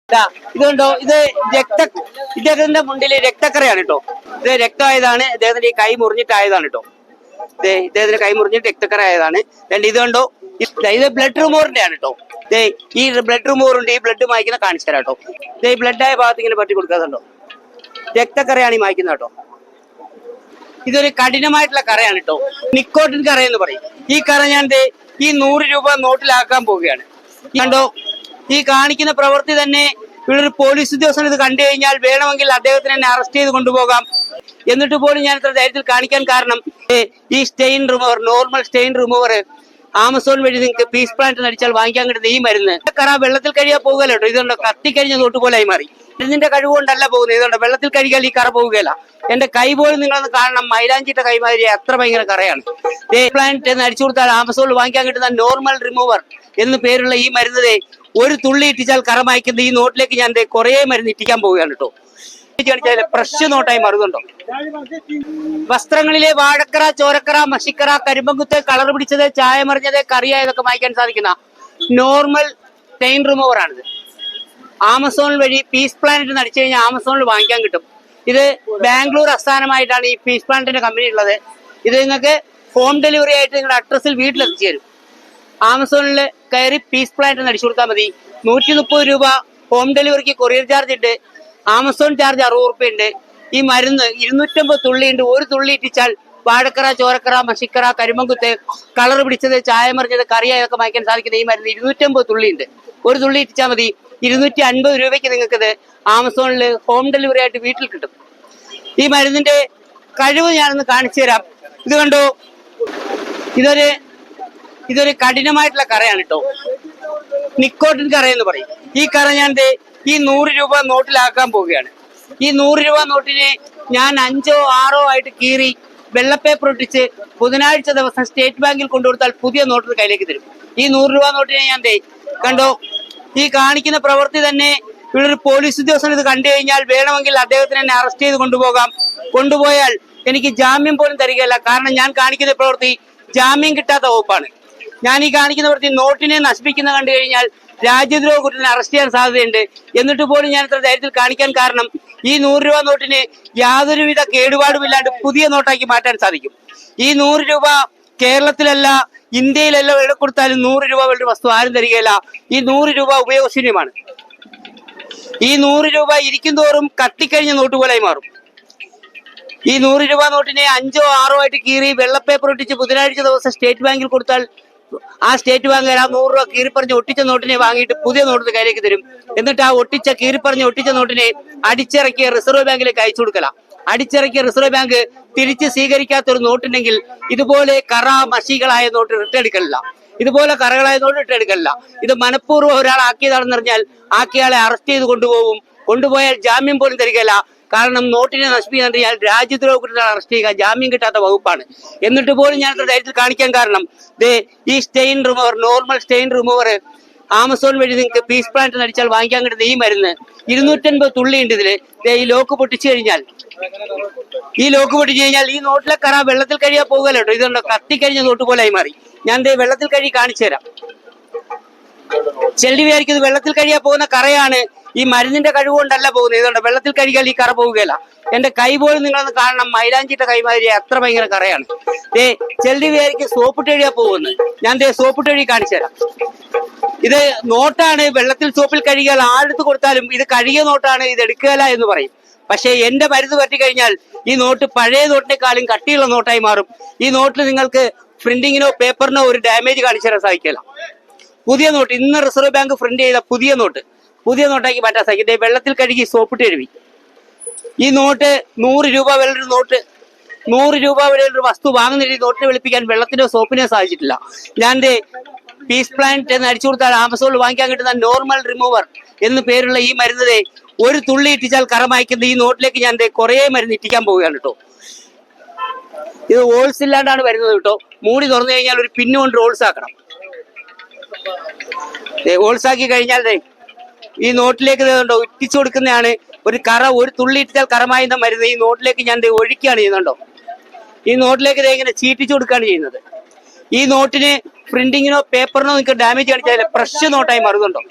ഇതുണ്ടോ, ഇത് ഇദ്ദേഹത്തിന്റെ മുണ്ടില് രക്തക്കറയാണ് കേട്ടോ. ഇത് രക്തമായതാണ്, ഇദ്ദേഹത്തിന്റെ ഈ കൈ മുറിഞ്ഞിട്ടായതാണ് കേട്ടോ. ഇദ്ദേഹത്തിന്റെ കൈ മുറിഞ്ഞിട്ട് രക്തക്കറ ആയതാണ്. ഇത് കണ്ടോ, ഇത് ബ്ലഡ് റിമൂവറിന്റെ ആണ് കേട്ടോ. ഈ ബ്ലഡ് റിമൂവറുണ്ട്, ഈ ബ്ലഡ് മായ്ക്കുന്ന കാണിച്ചു തരാം കേട്ടോ. ഈ ബ്ലഡ് ആയ ഭാഗത്ത് ഇങ്ങനെ പറ്റി കൊടുക്കാറുണ്ടോ, രക്തക്കറയാണ് ഈ മായ്ക്കുന്നത് കേട്ടോ. ഇതൊരു കഠിനമായിട്ടുള്ള കറയാണ് കേട്ടോ, നിക്കോട്ടിൻ കറ എന്ന് പറയും. ഈ കറ ഞാൻ ഈ 100 രൂപ നോട്ടിലാക്കാൻ പോവുകയാണ്. കണ്ടോ, ഈ കാണിക്കുന്ന പ്രവൃത്തി തന്നെ ഇവിടെ പോലീസ് ഉദ്യോഗസ്ഥൻ ഇത് കണ്ടു കഴിഞ്ഞാൽ വേണമെങ്കിൽ അദ്ദേഹത്തിന് തന്നെ അറസ്റ്റ് ചെയ്ത് കൊണ്ടുപോകാം. എന്നിട്ട് പോലും ഞാൻ ഇത്ര ധൈര്യത്തിൽ കാണിക്കാൻ കാരണം, ഈ stain remover, normal stain remover Amazon വഴി നിങ്ങൾക്ക് പീസ് പ്ലാന്റ് അടിച്ചാൽ വാങ്ങിക്കാൻ കിട്ടുന്ന ഈ മരുന്ന് കറ വെള്ളത്തിൽ കഴിയാൻ പോകുകയല്ല കേട്ടോ. ഇതുകൊണ്ട് കത്തിക്കഴിഞ്ഞ നോട്ട് പോലെ ആയി മാറി. മരുന്നിന്റെ കഴിവുകൊണ്ടല്ല പോകുന്നത്, ഇതുകൊണ്ട് വെള്ളത്തിൽ കഴിക്കാൻ ഈ കറ പോവുകയല്ല. എന്റെ കൈ പോലും നിങ്ങളൊന്ന് കാണണം, മൈലാഞ്ചിട്ട കൈമാതിരി അത്ര ഭയങ്കര കറയാണ്. പ്ലാന്റ് എന്ന് അടിച്ചു കൊടുത്താൽ ആമസോണിൽ വാങ്ങിക്കാൻ കിട്ടുന്ന നോർമൽ റിമൂവർ എന്ന് പേരുള്ള ഈ മരുന്ന് ഒരു തുള്ളി ഇട്ടിച്ചാൽ കറ മായ്ക്കുന്ന ഈ നോട്ടിലേക്ക് ഞാൻ കുറെ മരുന്ന് ഇട്ടിക്കാൻ പോവുകയാണ് കേട്ടോ. ഫ്രഷ് നോട്ടായി മാറുന്നുണ്ടോ. വസ്ത്രങ്ങളിലെ വാഴക്കറ, ചോരക്കറ, മഷിക്കറ, കരിമ്പങ്കുത്ത്, കളർ പിടിച്ചത്, ചായ മറിഞ്ഞത്, കറിയായതൊക്കെ മായ്ക്കാൻ സാധിക്കുന്ന നോർമൽ സ്റ്റെയിൻ റിമൂവർ ആണിത്. ആമസോൺ വഴി പീസ് പ്ലാന്റ് അടിച്ചു കഴിഞ്ഞാൽ ആമസോണിൽ വാങ്ങിക്കാൻ കിട്ടും. ഇത് ബാംഗ്ലൂർ ആസ്ഥാനമായിട്ടാണ് ഈ പീസ് പ്ലാന്റിന്റെ കമ്പനി ഉള്ളത്. ഇത് നിങ്ങൾക്ക് ഹോം ഡെലിവറി ആയിട്ട് നിങ്ങളുടെ അഡ്രസ്സിൽ വീട്ടിലെത്തിച്ചു തരും. ആമസോണിൽ കയറി പീസ് പ്ലാന്റ് അടിച്ചു കൊടുത്താൽ മതി. 130 രൂപ ഹോം ഡെലിവറിക്ക് കൊറിയർ ചാർജ് ഉണ്ട്. ആമസോൺ ചാർജ് 60 രൂപ ഉണ്ട്. ഈ മരുന്ന് 250 തുള്ളി ഉണ്ട്. ഒരു തുള്ളി ഇട്ടിച്ചാൽ വാഴക്കറ, ചോരക്കറ, മഷിക്കറ, കരിമ്പങ്കുത്ത്, കളർ പിടിച്ചത്, ചായ മറിഞ്ഞത്, കറിയായൊക്കെ മായ്ക്കാൻ സാധിക്കുന്ന ഈ മരുന്ന് 250 തുള്ളി ഉണ്ട്. ഒരു തുള്ളി ഇട്ടിച്ചാൽ മതി. 250 രൂപയ്ക്ക് നിങ്ങൾക്കിത് ആമസോണിൽ ഹോം ഡെലിവറി ആയിട്ട് വീട്ടിൽ കിട്ടും. ഈ മരുന്നിന്റെ കഴിവ് ഞാനൊന്ന് കാണിച്ചു തരാം. ഇത് കണ്ടോ, ഇതൊരു കഠിനമായിട്ടുള്ള കറയാണ് കേട്ടോ, നിക്കോട്ടിൻ കറ എന്ന് പറയും. ഈ കറ ഞാൻ ഈ 100 രൂപ നോട്ടിലാക്കാൻ പോവുകയാണ്. ഈ 100 രൂപ നോട്ടിനെ ഞാൻ 5ഓ 6ഓ ആയിട്ട് കീറി വെള്ളപ്പേപ്പർ ഒട്ടിച്ച് ബുധനാഴ്ച ദിവസം സ്റ്റേറ്റ് ബാങ്കിൽ കൊണ്ടുകൊടുത്താൽ പുതിയ നോട്ട് കയ്യിലേക്ക് തരും. ഈ 100 രൂപ നോട്ടിനെ ഞാൻ കണ്ടോ, ഈ കാണിക്കുന്ന പ്രവൃത്തി തന്നെ ഇവിടെ ഒരു പോലീസ് ഉദ്യോഗസ്ഥൻ ഇത് കണ്ടു കഴിഞ്ഞാൽ വേണമെങ്കിൽ അദ്ദേഹത്തിന് തന്നെ അറസ്റ്റ് ചെയ്ത് കൊണ്ടുപോകാം. കൊണ്ടുപോയാൽ എനിക്ക് ജാമ്യം പോലും തരികയില്ല. കാരണം ഞാൻ കാണിക്കുന്ന പ്രവൃത്തി ജാമ്യം കിട്ടാത്ത വകുപ്പാണ്. ഞാൻ ഈ കാണിക്കുന്ന പ്രവൃത്തി നോട്ടിനെ നശിപ്പിക്കുന്ന കണ്ടു കഴിഞ്ഞാൽ രാജ്യദ്രോഹ കുറ്റത്തിന് അറസ്റ്റ് ചെയ്യാൻ സാധ്യതയുണ്ട്. എന്നിട്ട് പോലും ഞാൻ ഇത്ര ധൈര്യത്തിൽ കാണിക്കാൻ കാരണം, ഈ 100 രൂപ നോട്ടിന് യാതൊരുവിധ കേടുപാടുമില്ലാണ്ട് പുതിയ നോട്ടാക്കി മാറ്റാൻ സാധിക്കും. ഈ 100 രൂപ കേരളത്തിലല്ല, ഇന്ത്യയിലല്ല എവിടെ കൊടുത്താലും 100 രൂപ ഒരു വസ്തു ആരും തരികയില്ല. ഈ 100 രൂപ ഉപയോഗശൂന്യമാണ്. ഈ 100 രൂപ ഇരിക്കും തോറും കത്തിക്കഴിഞ്ഞ നോട്ട് പോലായി മാറും. ഈ 100 രൂപ നോട്ടിനെ 5ഓ 6ഓ ആയിട്ട് കീറി വെള്ളപ്പേപ്പർ ഒട്ടിച്ച് ബുധനാഴ്ച ദിവസം സ്റ്റേറ്റ് ബാങ്കിൽ കൊടുത്താൽ ആ സ്റ്റേറ്റ് ബാങ്ക് ആ 100 രൂപ കീറിപ്പറഞ്ഞ് ഒട്ടിച്ച നോട്ടിനെ വാങ്ങിയിട്ട് പുതിയ നോട്ട് കയ്യിലേക്ക് തരും. എന്നിട്ട് ആ കീറിപ്പറഞ്ഞ് ഒട്ടിച്ച നോട്ടിനെ അടിച്ചിറക്കിയ റിസർവ് ബാങ്കിലേക്ക് അയച്ചു കൊടുക്കല. അടിച്ചിറക്കിയ റിസർവ് ബാങ്ക് തിരിച്ച് സ്വീകരിക്കാത്തൊരു നോട്ടുണ്ടെങ്കിൽ ഇതുപോലെ കറ മഷികളായ നോട്ട് റിട്ടെടുക്കലില്ല. ഇതുപോലെ കറകളായ നോട്ട് റിട്ടെടുക്കലില്ല. ഇത് മനഃപൂർവ്വം ഒരാൾ ആക്കിയതാണെന്ന് അറിഞ്ഞാൽ ആക്കിയാളെ അറസ്റ്റ് ചെയ്ത് കൊണ്ടുപോകും. കൊണ്ടുപോയാൽ ജാമ്യം പോലും തരികയില്ല. കാരണം നോട്ടിനെ നശിപ്പിക്കാൻ കഴിഞ്ഞാൽ രാജ്യദ്രോഹ കുറ്റത്തിന് അറസ്റ്റ് ചെയ്യുക ജാമ്യം കിട്ടാത്ത വകുപ്പാണ്. എന്നിട്ട് പോലും ഞാൻ ധൈര്യത്തിൽ കാണിക്കാൻ കാരണം, ഈ stain remover, normal stain remover Amazon വഴി നിങ്ങൾക്ക് പീസ് പ്ലാന്റ് അടിച്ചാൽ വാങ്ങിക്കാൻ കിട്ടുന്ന ഈ മരുന്ന് 250 തുള്ളി ഉണ്ട് ഇതില്. ഈ ലോക്ക് പൊട്ടിച്ചു കഴിഞ്ഞാൽ ഈ നോട്ടിലെ കറ വെള്ളത്തിൽ കഴിയാൻ പോകുകയല്ലോ കേട്ടോ. ഇതുകൊണ്ട് കത്തിക്കഴിഞ്ഞ നോട്ട് പോലായി മാറി. ഞാൻ വെള്ളത്തിൽ കഴുകി കാണിച്ചു തരാം. ചെല്ലി വിചാരിക്കുന്നത് വെള്ളത്തിൽ കഴിയാൻ പോകുന്ന കറയാണ്. ഈ മരുന്നിന്റെ കഴിവുകൊണ്ടല്ല പോകുന്നത്. ഇതുകൊണ്ട് വെള്ളത്തിൽ കഴുകിയാൽ ഈ കറ പോവുകയല്ല. എന്റെ കൈ പോലും നിങ്ങളൊന്ന് കാണണം, മൈലാഞ്ചിട്ട കൈമാതിരി അത്ര ഭയങ്കര കറയാണ്. ചെല്ലി വിചാരിക്ക് സോപ്പിട്ട് കഴിയാൻ പോകുന്നത്. ഞാൻ സോപ്പിട്ട് കഴുകി കാണിച്ചു തരാം. ഇത് നോട്ടാണ്. വെള്ളത്തിൽ സോപ്പിൽ കഴുകിയാൽ ആരെടുത്ത് കൊടുത്താലും ഇത് കഴുകിയ നോട്ടാണ്, ഇത് എടുക്കുകയില്ല എന്ന് പറയും. പക്ഷേ എന്റെ മരുന്ന് പറ്റിക്കഴിഞ്ഞാൽ ഈ നോട്ട് പഴയ നോട്ടിനെക്കാളും കട്ടിയുള്ള നോട്ടായി മാറും. ഈ നോട്ടിൽ നിങ്ങൾക്ക് പ്രിന്റിങ്ങിനോ പേപ്പറിനോ ഒരു ഡാമേജ് കാണിച്ചു തരാൻ സാധിക്കില്ല. പുതിയ നോട്ട്, ഇന്ന് റിസർവ് ബാങ്ക് പ്രിന്റ് ചെയ്ത പുതിയ നോട്ടാക്കി മാറ്റാൻ സാധിക്കും. വെള്ളത്തിൽ കഴുകി സോപ്പിട്ട് എഴുതി. ഈ നോട്ട് 100 രൂപ വിലയൊരു നോട്ട്, 100 രൂപ വിലയൊരു വസ്തു വാങ്ങുന്ന രീതി നോട്ടിനെ വെളുപ്പിക്കാൻ വെള്ളത്തിനോ സോപ്പിനോ സാധിച്ചിട്ടില്ല. ഞാൻ പീസ് പ്ലാന്റ് എന്ന് അടിച്ചു കൊടുത്താൽ ആമസോണിൽ വാങ്ങിക്കാൻ കിട്ടുന്ന നോർമൽ റിമൂവർ എന്ന് പേരുള്ള ഈ മരുന്ന് ഒരു തുള്ളി ഇട്ടിച്ചാൽ കറ മായ്ക്കുന്ന ഈ നോട്ടിലേക്ക് ഞാൻ കുറെ മരുന്ന് ഇട്ടിക്കാൻ പോവുകയാണ് കേട്ടോ. ഇത് ഹോൾസ് ഇല്ലാണ്ടാണ് വരുന്നത് കേട്ടോ. മൂടി തുറന്നു കഴിഞ്ഞാൽ ഒരു പിന്നു കൊണ്ട് ഹോൾസ് ആക്കണം. ഹോൾസ് ആക്കി കഴിഞ്ഞാൽ ഈ നോട്ടിലേക്ക് ഇട്ടിച്ചു കൊടുക്കുന്നതാണ്. ഒരു തുള്ളി ഇട്ടിച്ചാൽ കറമായുന്ന മരുന്ന് ഈ നോട്ടിലേക്ക് ഞാൻ ഒഴിക്കുകയാണ് ചെയ്യുന്നുണ്ടോ. ഈ നോട്ടിലേക്ക് ഇങ്ങനെ ചീറ്റിച്ചു കൊടുക്കുകയാണ് ചെയ്യുന്നത്. ഈ നോട്ടിന് പ്രിന്റിങ്ങിനോ പേപ്പറിനോ നിങ്ങൾക്ക് ഡാമേജ് കാണിച്ചാൽ ഫ്രഷ് നോട്ടായി മാറുന്നുണ്ടോ.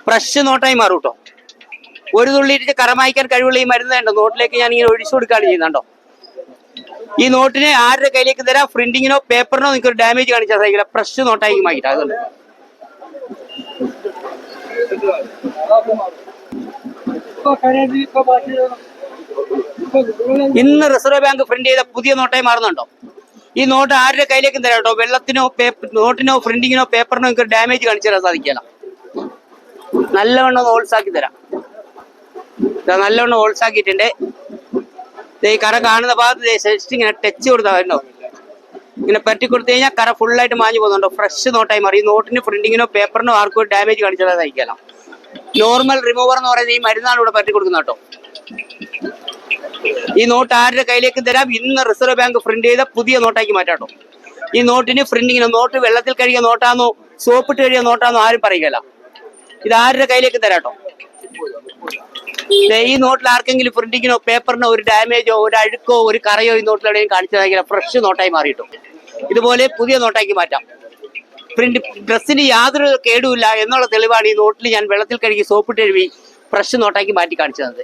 ഫ്രഷ് നോട്ടായി മാറും കേട്ടോ. ഒരു തുള്ളി ഇട്ട് കറ മായ്ക്കാൻ കഴിവുള്ള ഈ മരുന്ന് കണ്ടോ നോട്ടിലേക്ക് ഞാൻ ഇങ്ങനെ ഒഴിച്ചു കൊടുക്കുകയാണ് ചെയ്യുന്നുണ്ടോ. ഈ നോട്ടിന് ആരുടെ കയ്യിലേക്ക് തരാം, പ്രിന്റിങ്ങിനോ പേപ്പറിനോ നിങ്ങൾക്ക് ഒരു ഡാമേജ് കാണിച്ചാൽ സാധിക്കില്ല. ഫ്രഷ് നോട്ടായി മാറ്റിട്ട് അതുകൊണ്ട് ഇന്ന് റിസർവ് ബാങ്ക് പ്രിന്റ് ചെയ്ത പുതിയ നോട്ടായി മാറുന്നുണ്ടോ. ഈ നോട്ട് ആരുടെ കയ്യിലേക്കും തരാം കേട്ടോ. വെള്ളത്തിനോ നോട്ടിനോ പ്രിന്റിങ്ങിനോ പേപ്പറിനോ നിങ്ങൾക്ക് ഡാമേജ് കാണിച്ചു തരാൻ സാധിക്കില്ല. നല്ലവണ്ണം ഹോൾസാക്കി തരാം. നല്ലവണ്ണം ഹോൾസാക്കിയിട്ടുണ്ട്. ഈ കറ കാണുന്ന ഭാഗത്ത് ജസ്റ്റ് ഇങ്ങനെ ടച്ച് കൊടുത്താൽ വരുന്നോ, ഇങ്ങനെ പറ്റി കൊടുത്തു കഴിഞ്ഞാൽ കറ ഫുള്ളായിട്ട് മാഞ്ഞു പോകുന്നുണ്ടോ. ഫ്രഷ് നോട്ടായി മാറി. ഈ നോട്ടിന് പ്രിന്റിങ്ങിനോ പേപ്പറിനോ ആർക്കും ഒരു ഡാമേജ് കാണിച്ചാൽ സഹിക്കാം. നോർമൽ റിമൂവർ എന്ന് പറയുന്നത് ഈ മരുന്നാണ് ഇവിടെ പറ്റി കൊടുക്കുന്നത് കേട്ടോ. ഈ നോട്ട് ആരുടെ കയ്യിലേക്ക് തരാം. ഇന്ന് റിസർവ് ബാങ്ക് പ്രിന്റ് ചെയ്ത പുതിയ നോട്ടാക്കി മാറ്റാട്ടോ. ഈ നോട്ടിന് പ്രിന്റിങ്ങിനോ, നോട്ട് വെള്ളത്തിൽ കഴുകിയ നോട്ടാന്നോ സോപ്പിട്ട് കഴുകിയ നോട്ടാന്നോ ആരും പറയുകയില്ല. ഇത് ആരുടെ കയ്യിലേക്ക് തരാട്ടോ. ഈ നോട്ടിൽ ആർക്കെങ്കിലും പ്രിന്റിങ്ങിനോ പേപ്പറിനോ ഒരു ഡാമേജോ ഒരു അഴുക്കോ ഒരു കറയോ ഈ നോട്ടിൽ എവിടെയും കാണിച്ചതായിരിക്കില്ല. ഫ്രഷ് നോട്ടായി മാറിയിട്ടു. ഇതുപോലെ പുതിയ നോട്ടാക്കി മാറ്റാം. പ്രിന്റ് ഡ്രസ്സിന് യാതൊരു കേടുമില്ല എന്നുള്ള തെളിവാണ് ഈ നോട്ടിൽ ഞാൻ വെള്ളത്തിൽ കഴുകി സോപ്പിട്ട് കഴുകി ഫ്രഷ് നോട്ടാക്കി മാറ്റി കാണിച്ചത്.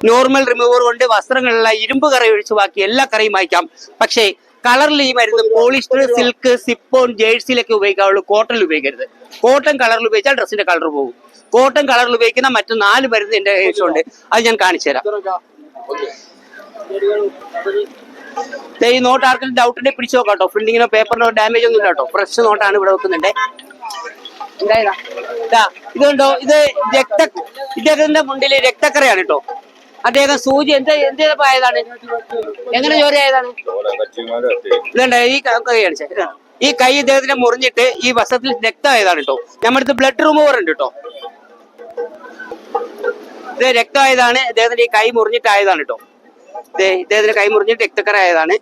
നോർമൽ റിമൂവർ കൊണ്ട് വസ്ത്രങ്ങളിലുള്ള ഇരുമ്പ് കറ ഒഴിച്ച് ബാക്കി എല്ലാ കറയും മായ്ക്കാം. പക്ഷേ കളറിൽ ഈ മരുന്ന് പോളിസ്റ്റർ, സിൽക്ക്, സിപ്പോൺ, ജേഴ്സിയിലൊക്കെ ഉപയോഗിക്കാവുള്ളൂ. കോട്ടണിൽ ഉപയോഗിക്കരുത്. കോട്ടൺ കളറിൽ ഉപയോഗിച്ചാൽ ഡ്രസ്സിന്റെ കളർ പോകും. കോട്ടൺ കളറിൽ ഉപയോഗിക്കുന്ന മറ്റു 4 മരുന്ന് എന്റെ കയ്യിലുണ്ട്. അത് ഞാൻ കാണിച്ചു തരാം. ഈ നോട്ട് ആർക്കും ഡൗട്ടിനെ പിടിച്ചു നോക്കാം കേട്ടോ. പ്രിന്റിങ്ങിനോ പേപ്പറിനോ ഡാമേജ് ഒന്നും ഇല്ല കേട്ടോ. ഫ്രഷ് നോട്ടാണ് ഇവിടെ വെക്കുന്നുണ്ട്. ഇതുണ്ടോ, ഇത് ഇദ്ദേഹത്തിന്റെ മുണ്ടില് രക്തക്കറയാണ് കേട്ടോ. അദ്ദേഹം സൂചി എന്തേതപ്പോ ആയതാണ്, എങ്ങനെ ജോലി ആയതാണ്. ഇതുണ്ടോ ഈ കാണിച്ചത്. ഈ കൈ ഇദ്ദേഹത്തിന് മുറിഞ്ഞിട്ട് ഈ വസ്ത്രത്തിൽ രക്തമായതാണ് കേട്ടോ. നമ്മുടെ അടുത്ത് ബ്ലഡ് റിമൂവർ ഉണ്ട് കേട്ടോ. ഇത് രക്തമായതാണ്. ഇദ്ദേഹത്തിന്റെ ഈ കൈ മുറിഞ്ഞിട്ടായതാണ് കേട്ടോ. ഇദ്ദേഹത്തിന്റെ കൈ മുറിഞ്ഞിട്ട് രക്തക്കറ ആയതാണ്.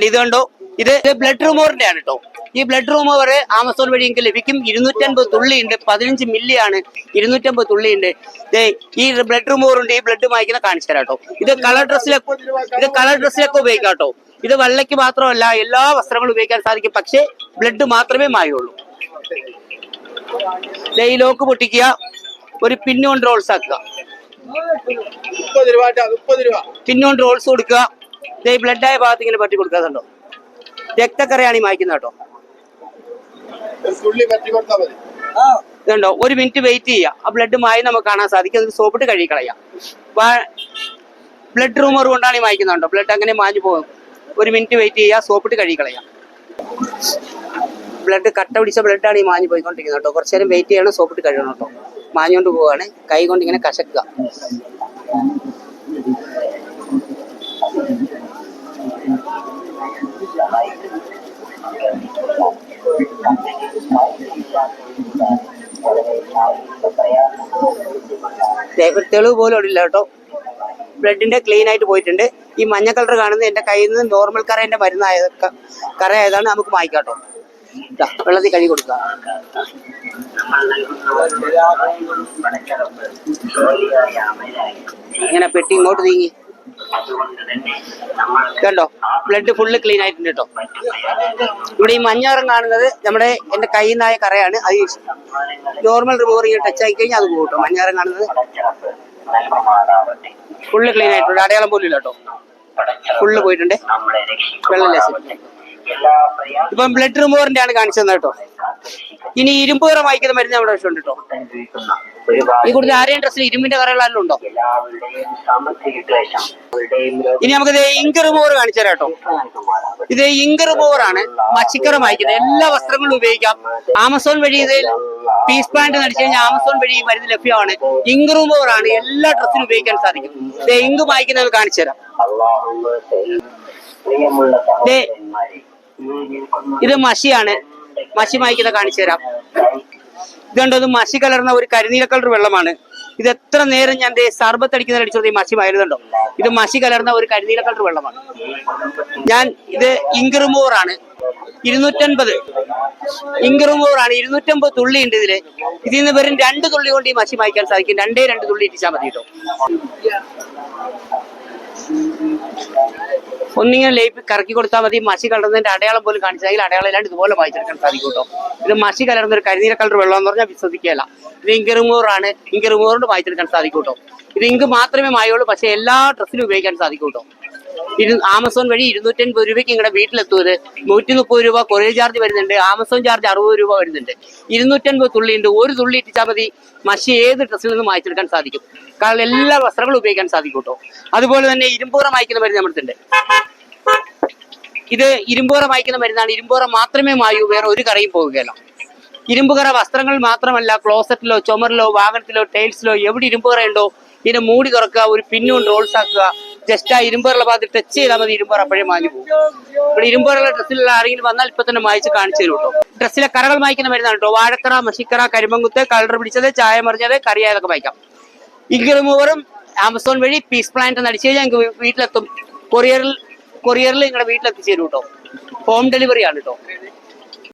ഇത് കണ്ടോ, ഇത് ബ്ലഡ് റിമൂവറിന്റെ ആണ് കേട്ടോ. ഈ ബ്ലഡ് റിമൂവർ ആമസോൺ വഴി എനിക്ക് ലഭിക്കും. 250 തുള്ളി ഉണ്ട്. 15 മില്ലി ആണ്. 250 തുള്ളി ഉണ്ട്. ഈ ബ്ലഡ് റിമൂവർ ഉണ്ട്. ഈ ബ്ലഡ് മായ്ക്കുന്ന കാണിച്ചു തരാം കേട്ടോ. ഇത് കളർ ഡ്രസ്സിലൊക്കെ ഉപയോഗിക്കാം കേട്ടോ. ഇത് വെള്ളയ്ക്ക് മാത്രമല്ല എല്ലാ വസ്ത്രങ്ങളും ഉപയോഗിക്കാൻ സാധിക്കും. പക്ഷേ ബ്ലഡ് മാത്രമേ മായുള്ളൂ. ഈ ലോക്ക് പൊട്ടിക്കുക, ഒരു പിന്നുകൊണ്ട് റോൾസ് ആക്കുക, പിന്നുകൊണ്ട് റോൾസ് കൊടുക്കുക. ഈ ബ്ലഡ് ആയ ഭാഗത്ത് ഇങ്ങനെ പറ്റി കൊടുക്കാറുണ്ടോ. രക്തക്കറയാണ് ഈ മായ്ക്കുന്നത് കേട്ടോ. ഇതുണ്ടോ, 1 മിനിറ്റ് വെയിറ്റ് ചെയ്യുക. ആ ബ്ലഡ് മായി നമുക്ക് കാണാൻ സാധിക്കും. അത് സോപ്പിട്ട് കഴുകിക്കളയാം. ബ്ലഡ് റിമൂവർ കൊണ്ടാണ് ഈ മായ്ക്കുന്നുണ്ടോ. ബ്ലഡ് അങ്ങനെ മാഞ്ഞു പോകും. 1 മിനിറ്റ് വെയിറ്റ് ചെയ്യുക, സോപ്പിട്ട് കഴുകിക്കളയാം. ബ്ലഡ് കട്ട പിടിച്ച ബ്ലഡാണ് ഈ മാഞ്ഞു പോയിക്കൊണ്ടിരിക്കുന്നത് കേട്ടോ. കുറച്ചു നേരം വെയിറ്റ് ചെയ്യണം, സോപ്പിട്ട് കഴുകണം കേട്ടോ. മാഞ്ഞുകൊണ്ട് പോവാണ്. കൈ കൊണ്ട് ഇങ്ങനെ കശക്കുക. തെളിവ് പോലും ഇല്ല കേട്ടോ. ബ്ലഡിന്റെ ക്ലീൻ ആയിട്ട് പോയിട്ടുണ്ട്. ഈ മഞ്ഞ കളർ കാണുന്നത് എന്റെ കയ്യിൽ നിന്ന് നോർമൽ കറേന്റെ കറയായതാണ്. നമുക്ക് മായ്ക്കാം കേട്ടോ. വെള്ളത്തിൽ കഴുകി കൊടുക്കുക. ഇങ്ങനെ പെട്ടി ഇങ്ങോട്ട് നീങ്ങി കണ്ടോ, ബ്ലഡ് ഫുള്ള് ക്ലീൻ ആയിട്ടുണ്ട് കേട്ടോ. ഇവിടെ ഈ മഞ്ഞ നിറം കാണുന്നത് എന്റെ കയ്യിൽ നിന്നായ കറയാണ്. അത് നോർമൽ റിമൂവർ ഇങ്ങനെ ടച്ച് ആക്കി കഴിഞ്ഞാൽ അത് പോകും കേട്ടോ. മഞ്ഞ നിറം കാണുന്നത് ഫുള്ള് ക്ലീൻ ആയിട്ടുണ്ട്. അടയാളം പോലും ഇല്ല കേട്ടോ. ഫുള്ള് പോയിട്ടുണ്ട്. വെള്ളം ലേശം. ഇപ്പം ബ്ലഡ് റിമൂവറിന്റെ ആണ് കാണിച്ചത് കേട്ടോ. ഇനി ഇരുമ്പ് കറ വായിക്കുന്ന മരുന്ന് നമ്മുടെ ആവശ്യമുണ്ട് കേട്ടോ. ഈ കൂടുതൽ ആരെയും ഡ്രസ്സിൽ ഇരുമ്പിന്റെ കറകളെല്ലാം ഉണ്ടോ. ഇനി നമുക്ക് ഇങ്ക് റിമൂവർ കാണിച്ചു തരാം കേട്ടോ. ഇത് ഇങ്ക് റിമൂവർ ആണ്. മച്ചിക്കറ വായിക്കുന്നത് എല്ലാ വസ്ത്രങ്ങളും ഉപയോഗിക്കാം. ആമസോൺ വഴി ഇത് പീസ് പാന്റ് നടിച്ചു കഴിഞ്ഞാൽ ആമസോൺ വഴി ഈ മരുന്ന് ലഭ്യമാണ്. ഇങ്ക് റിമൂവർ ആണ്. എല്ലാ ഡ്രസ്സിനും ഉപയോഗിക്കാൻ സാധിക്കും. ഇങ്ക് വായിക്കുന്നത് കാണിച്ചു തരാം. ഇത് മഷിയാണ്. മഷി മായ്ക്കുന്ന കാണിച്ചു തരാം. ഇതുണ്ടോ, ഇത് മഷി കലർന്ന ഒരു കരിനീല കളർ വെള്ളമാണ്. ഇത് എത്ര നേരം ഞാൻ സർബത്ത് അടിക്കുന്ന അടിച്ചത് ഈ മഷി മായിരുന്നുണ്ടോ. ഇത് മഷി കലർന്ന ഒരു കരിനീല കളർ വെള്ളമാണ്. ഇത് ഇങ്ക് റിമൂവർ ആണ്. 250 ഇങ്ക് റിമൂവർ ആണ്. 250 തുള്ളി ഉണ്ട് ഇതില്. ഇതിൽ നിന്ന് വെറും 2 തുള്ളി കൊണ്ട് ഈ മഷി മായ്ക്കാൻ സാധിക്കും. 2 തുള്ളി ഇട്ടിച്ചാൽ മതി കേട്ടോ. ഒന്നിങ്ങനെ ലേപ്പ് കറക്കി കൊടുത്താൽ മതി. മഷി കലർന്നതിന്റെ അടയാളം പോലും കാണിച്ചെങ്കിൽ അടയാളം ഇല്ലാണ്ട് ഇതുപോലെ വായിച്ചെടുക്കാൻ സാധിക്കും കേട്ടോ. ഇത് മഷി കലർന്ന ഒരു കരിനീല കളർ വെള്ളം എന്ന് പറഞ്ഞാൽ വിശ്വസിക്കുകയല്ല. ഇത് ഇങ്ക് റിമൂവറാണ്. ഇങ്ക് റിമൂവർ കൊണ്ട് വായിച്ചെടുക്കാൻ സാധിക്കും കേട്ടോ. ഇത് ഇങ്ക് മാത്രമേ മായുള്ളൂ, പക്ഷെ എല്ലാ ഡ്രസ്സിലും ഉപയോഗിക്കാൻ സാധിക്കും കേട്ടോ. ആമസോൺ വഴി 250 രൂപയ്ക്ക് നിങ്ങളുടെ വീട്ടിലെത്തുന്നത്. 130 രൂപ കൊറിയർ ചാർജ് വരുന്നുണ്ട്. ആമസോൺ ചാർജ് 60 രൂപ വരുന്നുണ്ട്. 250 തുള്ളി ഉണ്ട്. ഒരു തുള്ളി ഇട്ടിച്ചാൽ മതി മഷി ഏത് ഡ്രസ്സിൽ നിന്നും വായിച്ചെടുക്കാൻ സാധിക്കും. കാരണം എല്ലാ വസ്ത്രങ്ങളും ഉപയോഗിക്കാൻ സാധിക്കും കേട്ടോ. അതുപോലെ തന്നെ ഇരുമ്പുറ മായ്ക്കുന്ന മരുന്ന് നമ്മുടെ ഉണ്ട്. ഇത് ഇരുമ്പുറ മായ്ക്കുന്ന മരുന്നാണ്. ഇരുമ്പുറ മാത്രമേ മായൂ, വേറെ ഒരു കറയും പോവുകയല്ല. ഇരുമ്പുകറ വസ്ത്രങ്ങൾ മാത്രമല്ല, ക്ലോസറ്റിലോ ചുമരിലോ വാഹനത്തിലോ ടൈൽസിലോ എവിടെ ഇരുമ്പുകറ ഉണ്ടോ ഇതിനെ മൂടി തുറക്കുക, ഒരു പിന്നുകൊണ്ട് റോൾസ് ആക്കുക. ജസ്റ്റ് ആ ഇരുമ്പുറ ഭാഗത്ത് ടച്ച് ചെയ്താൽ മതി, ഇരുമ്പുറ അപ്പോഴേ മാഞ്ഞു പോകും. ഇവിടെ ഇരുമ്പുറയുള്ള ഡ്രസ്സിലുള്ള ആരെങ്കിലും വന്നാൽ ഇപ്പൊ തന്നെ മായ്ച്ച് കാണിച്ചു തരും കേട്ടോ. ഡ്രസ്സിലെ കറകൾ മായ്ക്കുന്ന മരുന്നാണ് കേട്ടോ. വാഴക്കറ, മഷിക്കറ, കരിമ്പങ്കുത്ത്, കളർ പിടിച്ചത്, ചായ മറിഞ്ഞത്, കറിയായതൊക്കെ മായ്ക്കാം. ഇങ്ക് റിമൂവറും ആമസോൺ വഴി പീസ് പ്ലാന്റ് എന്ന് അടിച്ചു കഴിഞ്ഞാൽ ഞങ്ങൾക്ക് വീട്ടിലെത്തും. കൊറിയറിൽ നിങ്ങളുടെ വീട്ടിലെത്തിച്ചു തരും കേട്ടോ. ഹോം ഡെലിവറി ആണ് കേട്ടോ.